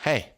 Hey.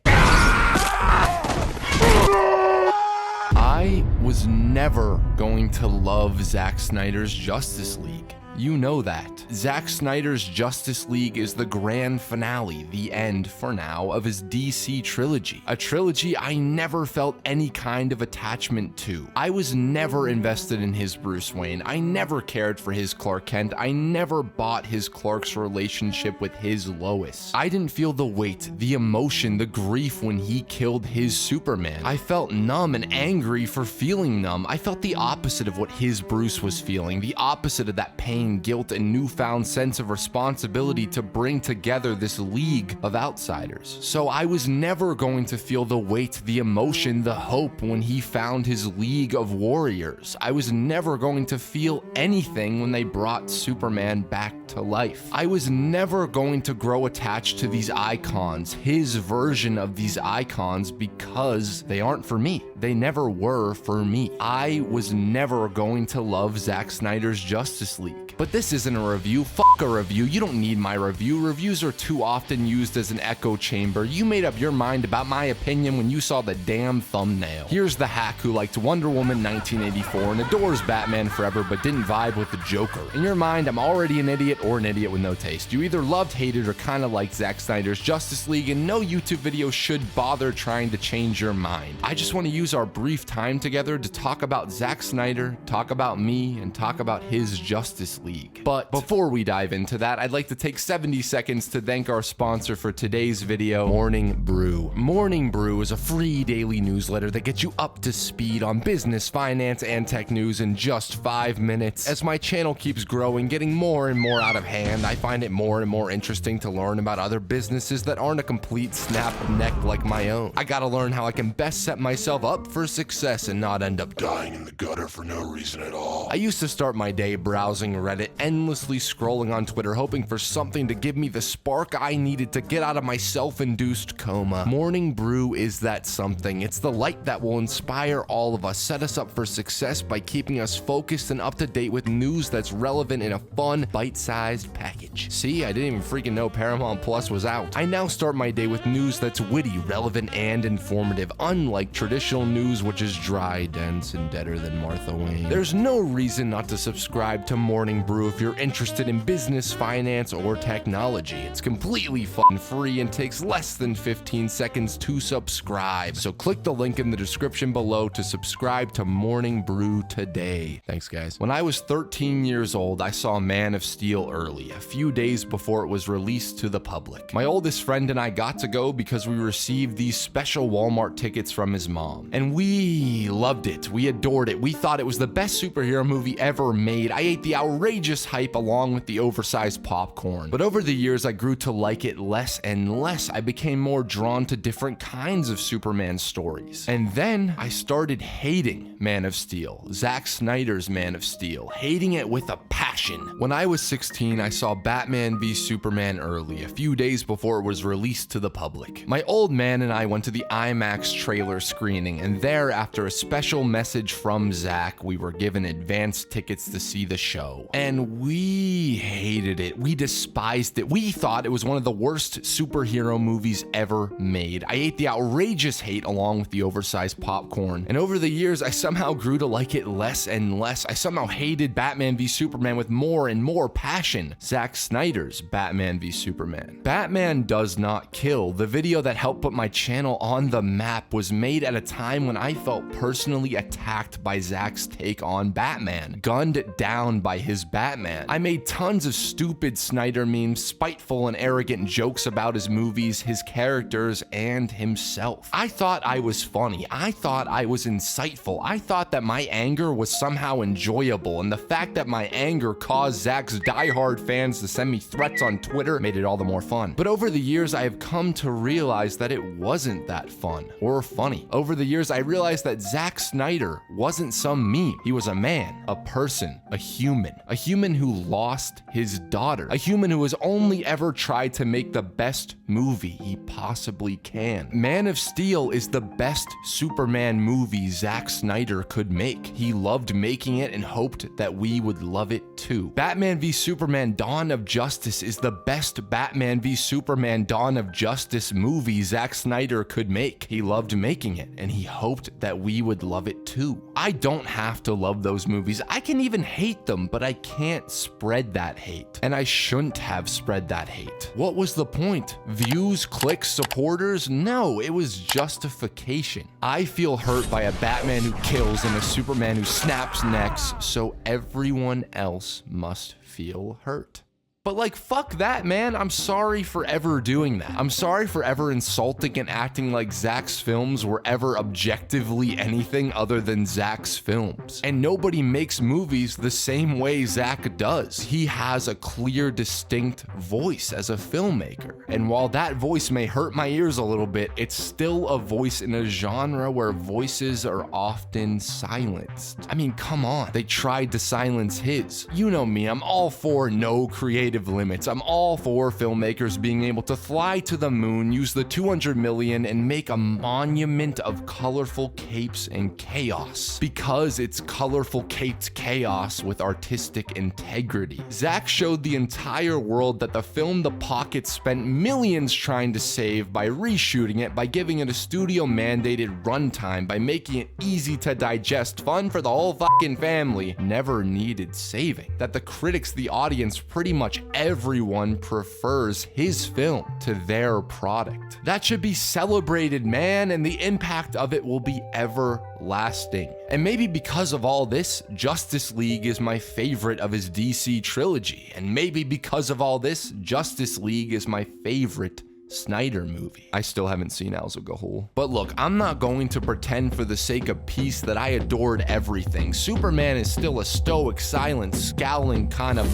I was never going to love Zack Snyder's Justice League. You know that. Zack Snyder's Justice League is the grand finale, the end, for now, of his DC trilogy. A trilogy I never felt any kind of attachment to. I was never invested in his Bruce Wayne. I never cared for his Clark Kent. I never bought his Clark's relationship with his Lois. I didn't feel the weight, the emotion, the grief when he killed his Superman. I felt numb and angry for feeling numb. I felt the opposite of what his Bruce was feeling, the opposite of that pain, guilt, and newfound sense of responsibility to bring together this league of outsiders. So I was never going to feel the weight, the emotion, the hope when he found his League of Warriors. I was never going to feel anything when they brought Superman back to life. I was never going to grow attached to these icons, his version of these icons, because they aren't for me. They never were for me. I was never going to love Zack Snyder's Justice League. But this isn't a review. Fuck a review. You don't need my review. Reviews are too often used as an echo chamber. You made up your mind about my opinion when you saw the damn thumbnail. Here's the hack who liked Wonder Woman 1984 and adores Batman Forever but didn't vibe with the Joker. In your mind, I'm already an idiot or an idiot with no taste. You either loved, hated, or kind of liked Zack Snyder's Justice League, and no YouTube video should bother trying to change your mind. I just want to use our brief time together to talk about Zack Snyder, talk about me, and talk about his Justice League. But before we dive into that, I'd like to take 70 seconds to thank our sponsor for today's video, Morning Brew. Morning Brew is a free daily newsletter that gets you up to speed on business, finance, and tech news in just 5 minutes. As my channel keeps growing, getting more and more out of hand, I find it more and more interesting to learn about other businesses that aren't a complete snap neck like my own. I gotta learn how I can best set myself up for success and not end up dying in the gutter for no reason at all. I used to start my day browsing Reddit, endlessly scrolling on Twitter, hoping for something to give me the spark I needed to get out of my self-induced coma. Morning Brew is that something. It's the light that will inspire all of us, set us up for success by keeping us focused and up to date with news that's relevant in a fun, bite-sized package. See, I didn't even freaking know Paramount Plus was out. I now start my day with news that's witty, relevant, and informative, unlike traditional news, which is dry, dense, and deader than Martha Wayne. There's no reason not to subscribe to Morning Brew if you're interested in business, finance, or technology. It's completely fucking free and takes less than 15 seconds to subscribe. So click the link in the description below to subscribe to Morning Brew today. Thanks, guys. When I was 13 years old, I saw Man of Steel early, a few days before it was released to the public. My oldest friend and I got to go because we received these special Walmart tickets from his mom. And we loved it. We adored it. We thought it was the best superhero movie ever made. I ate the outrageous hype along with the oversized popcorn. But over the years, I grew to like it less and less. I became more drawn to different kinds of Superman stories. And then I started hating Man of Steel, Zack Snyder's Man of Steel, hating it with a passion. When I was 16, I saw Batman v Superman early, a few days before it was released to the public. My old man and I went to the IMAX trailer screening, and there, after a special message from Zack, we were given advance tickets to see the show. And we hated it. We despised it. We thought it was one of the worst superhero movies ever made. I ate the outrageous hate along with the oversized popcorn. And over the years, I somehow grew to like it less and less. I somehow hated Batman v Superman with more and more passion. Zack Snyder's Batman v Superman. Batman Does Not Kill, the video that helped put my channel on the map, was made at a time when I felt personally attacked by Zack's take on Batman, gunned down by his Batman. I made tons of stupid Snyder memes, spiteful and arrogant jokes about his movies, his characters, and himself. I thought I was funny. I thought I was insightful. I thought that my anger was somehow enjoyable, and the fact that my anger caused Zack's diehard fans to send me threats on Twitter made it all the more fun. But over the years, I have come to realize that it wasn't that fun or funny. Over the years, I realized that Zack Snyder wasn't some meme. He was a man, a person, a human who lost his his daughter, a human who has only ever tried to make the best movie he possibly can. Man of Steel is the best Superman movie Zack Snyder could make. He loved making it and hoped that we would love it too. Batman v Superman Dawn of Justice is the best Batman v Superman Dawn of Justice movie Zack Snyder could make. He loved making it and he hoped that we would love it too. I don't have to love those movies. I can even hate them, but I can't spread that hate. And I shouldn't have spread that hate. What was the point? Views, clicks, supporters? No, it was justification. I feel hurt by a Batman who kills and a Superman who snaps necks, so everyone else must feel hurt. But like, fuck that, man. I'm sorry for ever doing that. I'm sorry for ever insulting and acting like Zack's films were ever objectively anything other than Zack's films. And nobody makes movies the same way Zack does. He has a clear, distinct voice as a filmmaker. And while that voice may hurt my ears a little bit, it's still a voice in a genre where voices are often silenced. I mean, come on. They tried to silence his. You know me, I'm all for no creative limits. I'm all for filmmakers being able to fly to the moon, use the 200 million, and make a monument of colorful capes and chaos. Because it's colorful caped chaos with artistic integrity. Zack showed the entire world that the film The Pocket spent millions trying to save by reshooting it, by giving it a studio-mandated runtime, by making it easy to digest, fun for the whole fucking family, never needed saving. That the critics, the audience, pretty much everyone prefers his film to their product. That should be celebrated, man, and the impact of it will be everlasting. And maybe because of all this, Justice League is my favorite of his DC trilogy. And maybe because of all this, Justice League is my favorite Snyder movie. I still haven't seen Al Ghul. But look, I'm not going to pretend for the sake of peace that I adored everything. Superman is still a stoic, silent, scowling kind of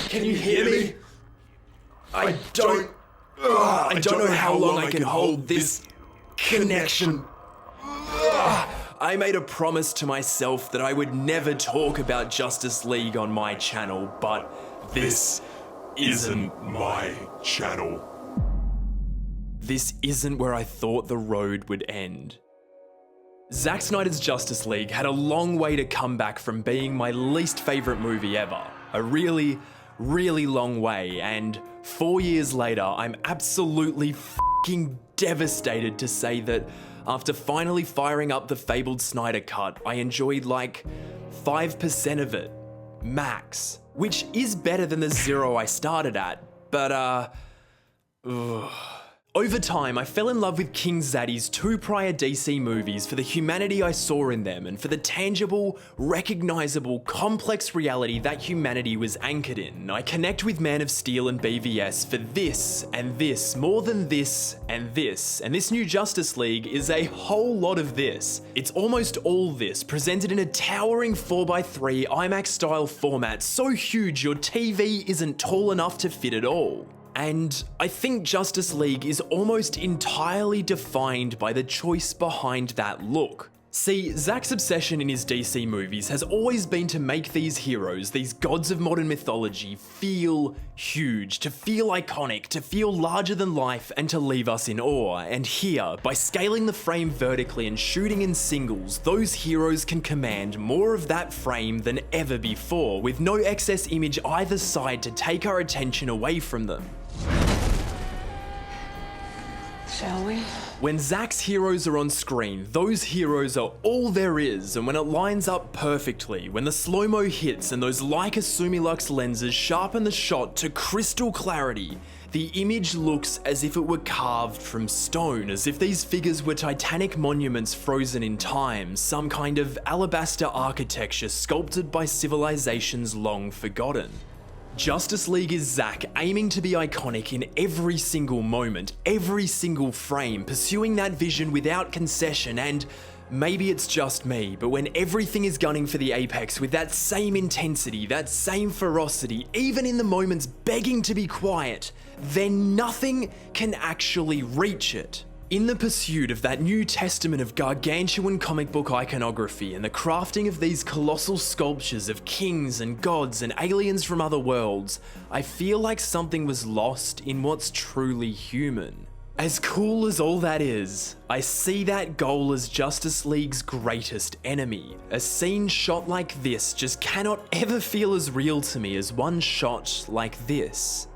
Can you hear me? I don't know how long I can hold this connection. I made a promise to myself that I would never talk about Justice League on my channel, but this isn't my channel. This isn't where I thought the road would end. Zack Snyder's Justice League had a long way to come back from being my least favorite movie ever. A really long way, and 4 years later, I'm absolutely fucking devastated to say that after finally firing up the fabled Snyder Cut, I enjoyed like 5% of it, max, which is better than the 0 I started at, but over time, I fell in love with King Zaddy's 2 prior DC movies for the humanity I saw in them and for the tangible, recognizable, complex reality that humanity was anchored in. I connect with Man of Steel and BVS for this, and this, more than this, and this. And this new Justice League is a whole lot of this. It's almost all this, presented in a towering 4x3 IMAX-style format so huge your TV isn't tall enough to fit it all. And I think Justice League is almost entirely defined by the choice behind that look. See, Zack's obsession in his DC movies has always been to make these heroes, these gods of modern mythology, feel huge, to feel iconic, to feel larger than life, and to leave us in awe. And here, by scaling the frame vertically and shooting in singles, those heroes can command more of that frame than ever before, with no excess image either side to take our attention away from them. Shall we? When Zack's heroes are on screen, those heroes are all there is, and when it lines up perfectly, when the slow-mo hits and those Leica Sumilux lenses sharpen the shot to crystal clarity, the image looks as if it were carved from stone, as if these figures were titanic monuments frozen in time, some kind of alabaster architecture sculpted by civilizations long forgotten. Justice League is Zack aiming to be iconic in every single moment, every single frame, pursuing that vision without concession, and maybe it's just me, but when everything is gunning for the apex with that same intensity, that same ferocity, even in the moments begging to be quiet, then nothing can actually reach it. In the pursuit of that new testament of gargantuan comic book iconography and the crafting of these colossal sculptures of kings and gods and aliens from other worlds, I feel like something was lost in what's truly human. As cool as all that is, I see that goal as Justice League's greatest enemy. A scene shot like this just cannot ever feel as real to me as one shot like this.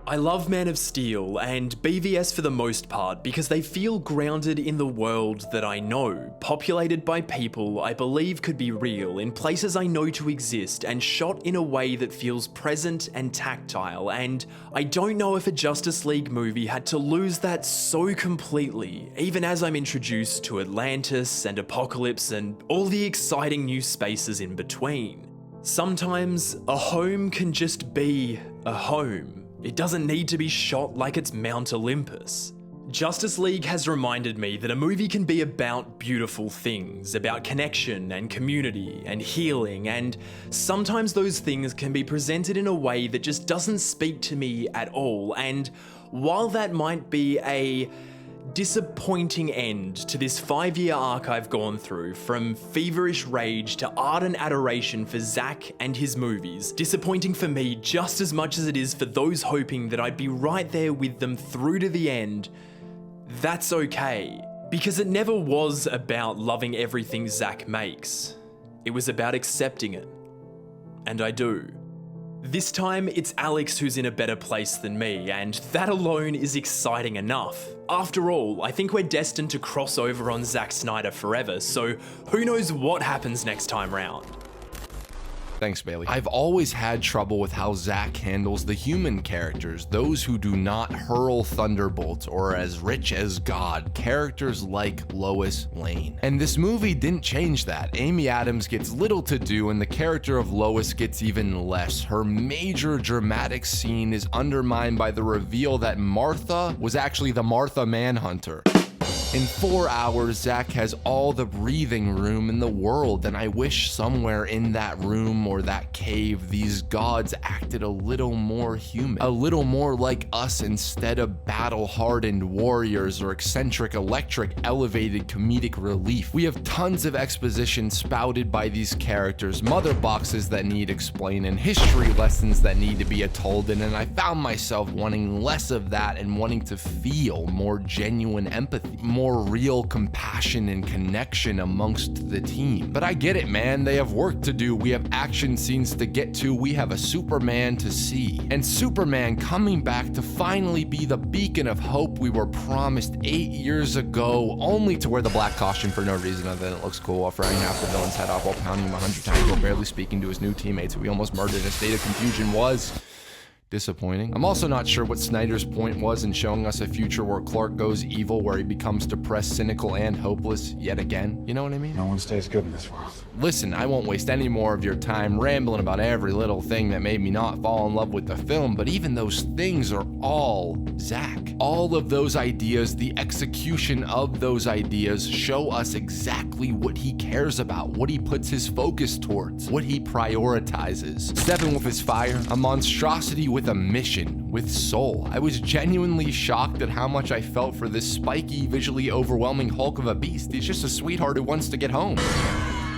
I love Man of Steel and BVS for the most part because they feel grounded in the world that I know, populated by people I believe could be real in places I know to exist and shot in a way that feels present and tactile, and I don't know if a Justice League movie had to lose that so completely, even as I'm introduced to Atlantis and Apocalypse and all the exciting new spaces in between. Sometimes a home can just be a home. It doesn't need to be shot like it's Mount Olympus. Justice League has reminded me that a movie can be about beautiful things, about connection and community and healing, and sometimes those things can be presented in a way that just doesn't speak to me at all. And while that might be a disappointing end to this 5-year arc I've gone through, from feverish rage to ardent adoration for Zack and his movies, disappointing for me just as much as it is for those hoping that I'd be right there with them through to the end, that's okay. Because it never was about loving everything Zack makes. It was about accepting it. And I do. This time, it's Alex who's in a better place than me, and that alone is exciting enough. After all, I think we're destined to cross over on Zack Snyder forever, so who knows what happens next time round. Thanks, Bailey. I've always had trouble with how Zack handles the human characters, those who do not hurl thunderbolts or as rich as God, characters like Lois Lane. And this movie didn't change that. Amy Adams gets little to do and the character of Lois gets even less. Her major dramatic scene is undermined by the reveal that Martha was actually the Martha Manhunter. In 4 hours, Zack has all the breathing room in the world, and I wish somewhere in that room or that cave, these gods acted a little more human, a little more like us instead of battle-hardened warriors or eccentric, electric, elevated comedic relief. We have tons of exposition spouted by these characters, mother boxes that need explaining, history lessons that need to be told, and I found myself wanting less of that and wanting to feel more genuine empathy, more real compassion and connection amongst the team. But I get it, man. They have work to do. We have action scenes to get to. We have a Superman to see. And Superman coming back to finally be the beacon of hope we were promised 8 years ago, only to wear the black costume for no reason other than it looks cool, while frying half the villain's head off while pounding him 100 times while barely speaking to his new teammates who he almost murdered in a state of confusion was disappointing. I'm also not sure what Snyder's point was in showing us a future where Clark goes evil, where he becomes depressed, cynical, and hopeless yet again. You know what I mean? No one stays good in this world. Listen, I won't waste any more of your time rambling about every little thing that made me not fall in love with the film, but even those things are all Zack. All of those ideas, the execution of those ideas show us exactly what he cares about, what he puts his focus towards, what he prioritizes. Steppenwolf is fire, a monstrosity with a mission, with soul. I was genuinely shocked at how much I felt for this spiky, visually overwhelming hulk of a beast. He's just a sweetheart who wants to get home.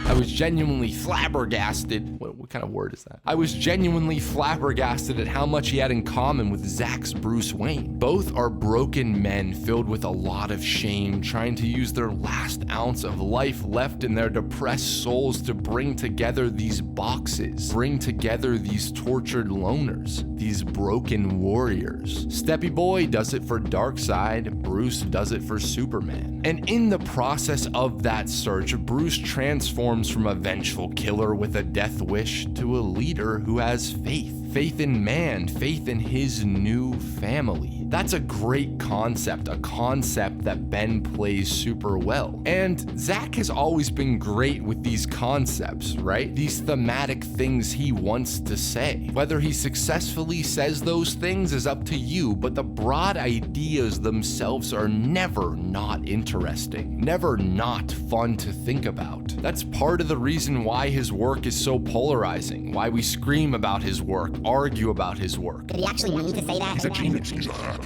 I was genuinely flabbergasted. What kind of word is that? I was genuinely flabbergasted at how much he had in common with Zack's Bruce Wayne. Both are broken men filled with a lot of shame, trying to use their last ounce of life left in their depressed souls to bring together these boxes, bring together these tortured loners, these broken warriors. Steppy Boy does it for Darkseid, Bruce does it for Superman. And in the process of that search, Bruce transforms from a vengeful killer with a death wish to a leader who has faith. Faith in man, faith in his new family. That's a great concept, a concept that Ben plays super well. And Zack has always been great with these concepts, right? These thematic things he wants to say. Whether he successfully says those things is up to you, but the broad ideas themselves are never not interesting, never not fun to think about. That's part of the reason why his work is so polarizing, why we scream about his work, argue about his work. Did he actually mean to say that? He's a genius.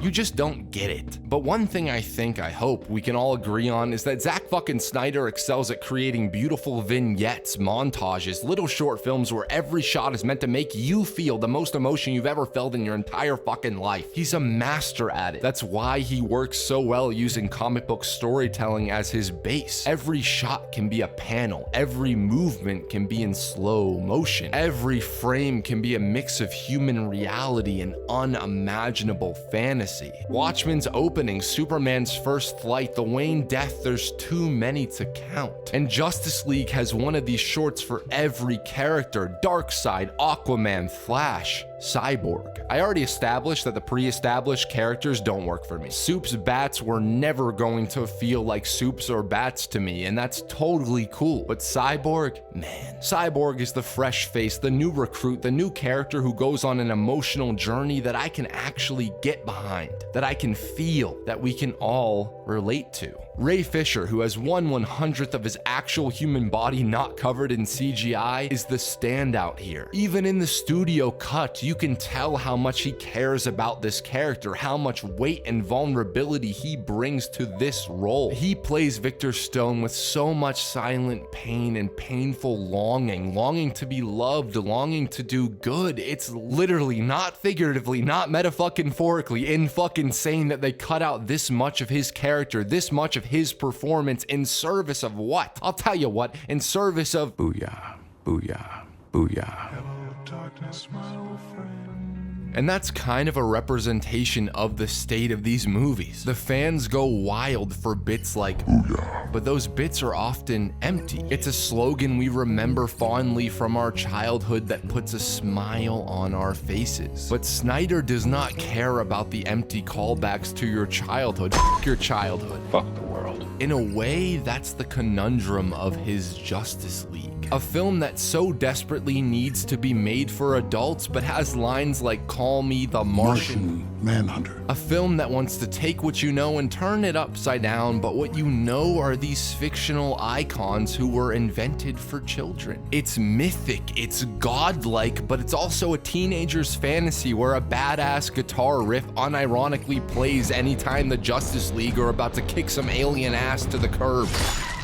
You just don't get it. But one thing I hope we can all agree on is that Zack fucking Snyder excels at creating beautiful vignettes, montages, little short films where every shot is meant to make you feel the most emotion you've ever felt in your entire fucking life. He's a master at it. That's why he works so well using comic book storytelling as his base. Every shot can be a panel. Every movement can be in slow motion. Every frame can be a mix of human reality and unimaginable fantasy. Watchmen's opening, Superman's first flight, the Wayne death, there's too many to count. And Justice League has one of these shorts for every character: Darkseid, Aquaman, Flash, Cyborg. I already established that the pre-established characters don't work for me. Soup's bats were never going to feel like soups or bats to me, and that's totally cool. But Cyborg, man. Cyborg is the fresh face, the new recruit, the new character who goes on an emotional journey that I can actually get behind, that I can feel, that we can all relate to. Ray Fisher, who has 1/100th of his actual human body not covered in CGI, is the standout here. Even in the studio cut, you can tell how much he cares about this character, how much weight and vulnerability he brings to this role. He plays Victor Stone with so much silent pain and painful longing to be loved, longing to do good. It's literally, not figuratively, not metaphorically, insane that they cut out this much of his character, this much of his performance in service of what? I'll tell you what, in service of Booyah, Booyah, Booyah. Hello, darkness, my old friend. And that's kind of a representation of the state of these movies. The fans go wild for bits like Booyah, but those bits are often empty. It's a slogan we remember fondly from our childhood that puts a smile on our faces. But Snyder does not care about the empty callbacks to your childhood. Fuck your childhood. Fuck the world. In a way, that's the conundrum of his Justice League. A film that so desperately needs to be made for adults but has lines like "Call me the Martian Manhunter." A film that wants to take what you know and turn it upside down, but what you know are these fictional icons who were invented for children. It's mythic, it's godlike, but it's also a teenager's fantasy where a badass guitar riff unironically plays anytime the Justice League are about to kick some alien ass to the curb.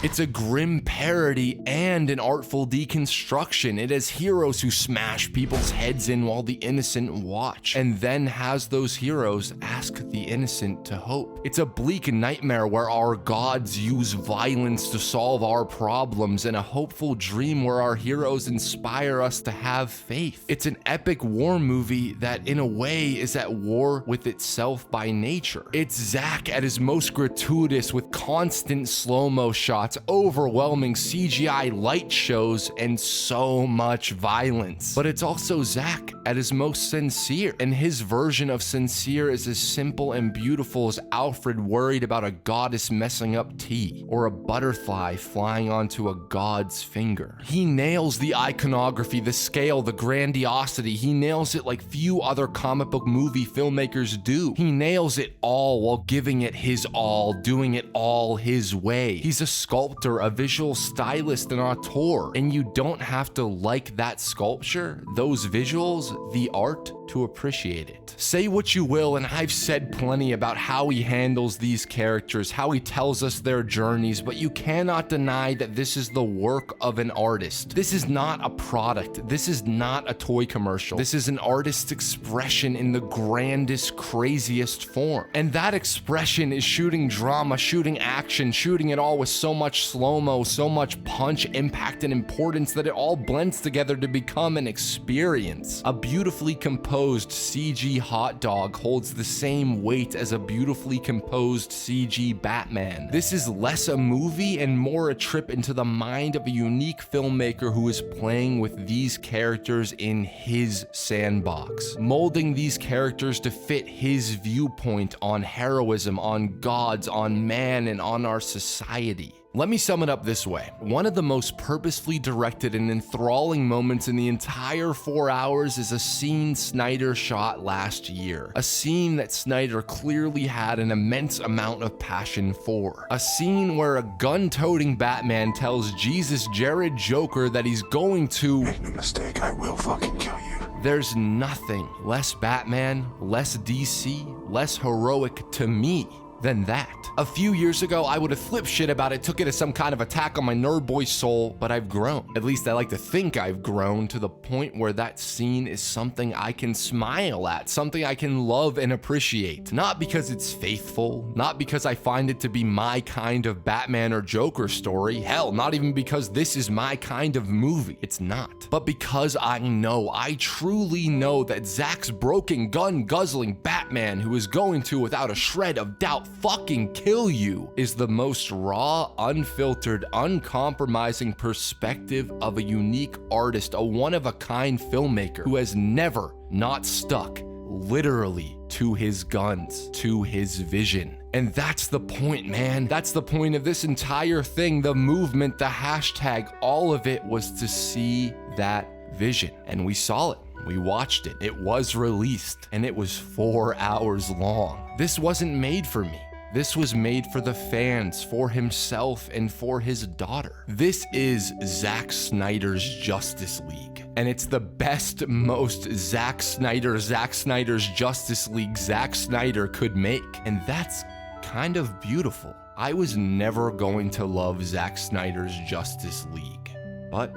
It's a grim parody and an artful deconstruction. It has heroes who smash people's heads in while the innocent watch, and then has those heroes ask the innocent to hope. It's a bleak nightmare where our gods use violence to solve our problems, and a hopeful dream where our heroes inspire us to have faith. It's an epic war movie that, in a way, is at war with itself by nature. It's Zack at his most gratuitous with constant slow-mo shots, overwhelming CGI light shows, and so much violence. But it's also Zack at his most sincere, and his version of sincere is as simple and beautiful as Alfred worried about a goddess messing up tea, or a butterfly flying onto a god's finger. He nails the iconography, the scale, the grandiosity. He nails it like few other comic book movie filmmakers do. He nails it all while giving it his all, doing it all his way. He's a sculptor, a visual stylist, and auteur, and you don't have to like that sculpture, those visuals, the art, to appreciate it. Say what you will, and I've said plenty about how he handles these characters, how he tells us their journeys, but you cannot deny that this is the work of an artist. This is not a product. This is not a toy commercial. This is an artist's expression in the grandest, craziest form. And that expression is shooting drama, shooting action, shooting it all with so much slow-mo, so much punch, impact, and importance that it all blends together to become an experience. A beautifully composed CG hot dog holds the same weight as a beautifully composed CG Batman. This is less a movie and more a trip into the mind of a unique filmmaker who is playing with these characters in his sandbox, molding these characters to fit his viewpoint on heroism, on gods, on man, and on our society. Let me sum it up this way. One of the most purposefully directed and enthralling moments in the entire 4 hours is a scene Snyder shot last year. A scene that Snyder clearly had an immense amount of passion for. A scene where a gun-toting Batman tells Jesus Jared Joker that he's going to... Make no mistake, I will fucking kill you. There's nothing less Batman, less DC, less heroic to me than that. A few years ago, I would have flipped shit about it, took it as some kind of attack on my nerd boy soul, but I've grown. At least I like to think I've grown to the point where that scene is something I can smile at, something I can love and appreciate. Not because it's faithful, not because I find it to be my kind of Batman or Joker story, hell, not even because this is my kind of movie. It's not. But because I truly know that Zack's broken gun guzzling Batman, who is going to, without a shred of doubt, fucking kill you, is the most raw, unfiltered, uncompromising perspective of a unique artist, a one-of-a-kind filmmaker who has never not stuck literally to his guns, to his vision. And that's the point, man. That's the point of this entire thing, the movement, the hashtag, all of it was to see that vision. And we saw it. We watched it. It was released, and it was 4 hours long. This wasn't made for me. This was made for the fans, for himself, and for his daughter. This is Zack Snyder's Justice League. And it's the best, most Zack Snyder's Justice League Zack Snyder could make. And that's kind of beautiful. I was never going to love Zack Snyder's Justice League, but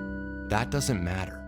that doesn't matter.